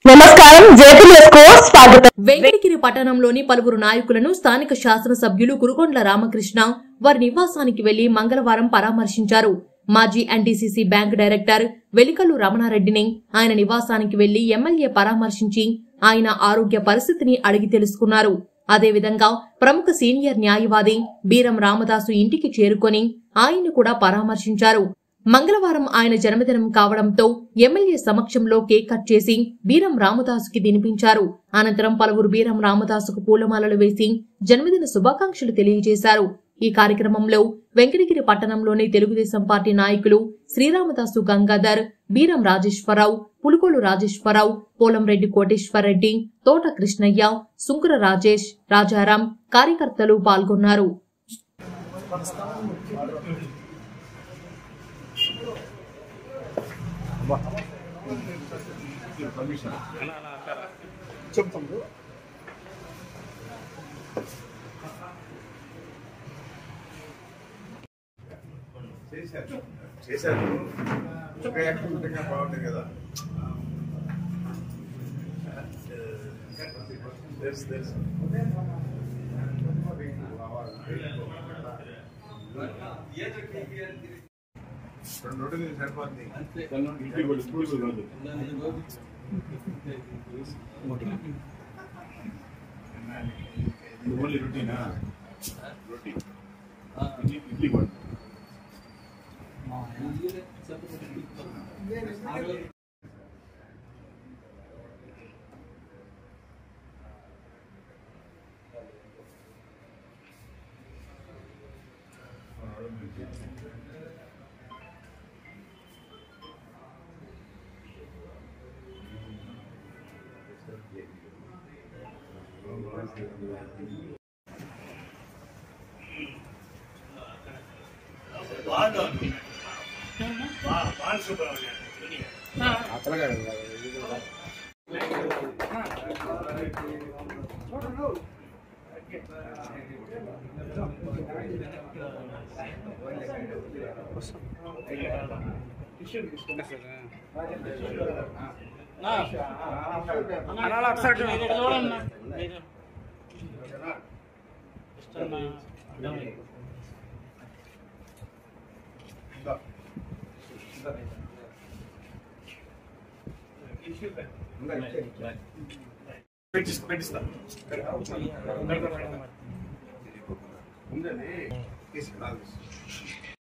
నమస్కారం జేపీఎస్కు స్వాగతం. వెంకటగిరి పట్టణంలోని పలువురు నాయకులను స్థానిక శాసనసభ్యులు కురుగొండ్ల రామకృష్ణ వారి నివాసానికి వెళ్లి మంగళవారం పరామర్శించారు. మాజీ ఎన్డీసీసీ బ్యాంక్ డైరెక్టర్ వెలికల్లు రమణారెడ్డిని ఆయన నివాసానికి వెళ్లి ఎమ్మెల్యే పరామర్శించి ఆయన ఆరోగ్య పరిస్థితిని అడిగి తెలుసుకున్నారు. అదేవిధంగా ప్రముఖ సీనియర్ న్యాయవాది బీరం రామదాసు ఇంటికి చేరుకొని ఆయన్ను కూడా పరామర్శించారు. మంగళవారం ఆయన జన్మదినం కావడంతో ఎమ్మెల్యే సమక్షంలో కేక్ కట్ చేసి బీరం రామదాసుకి తినిపించారు. అనంతరం పలువురు బీరం రామదాసుకు పూలమాలలు వేసి జన్మదిన శుభాకాంక్షలు తెలియజేశారు. ఈ కార్యక్రమంలో వెంకటగిరి పట్టణంలోని తెలుగుదేశం పార్టీ నాయకులు శ్రీరామదాసు గంగాధర్, బీరం రాజేశ్వరరావు, పులుకోలు రాజేశ్వరరావు, పోలంరెడ్డి కోటేశ్వరరెడ్డి, తోట కృష్ణయ్య, సుంకుర రాజేష్, రాజారాం కార్యకర్తలు పాల్గొన్నారు. చేశారు బాగుంటుంది కదా. రెండు రోజులు సరిపోతుంది. ఓన్లీ రొటీనా? రోటీ ఇడ్లీ కూడా పెట్టిస్తా ఉందండి.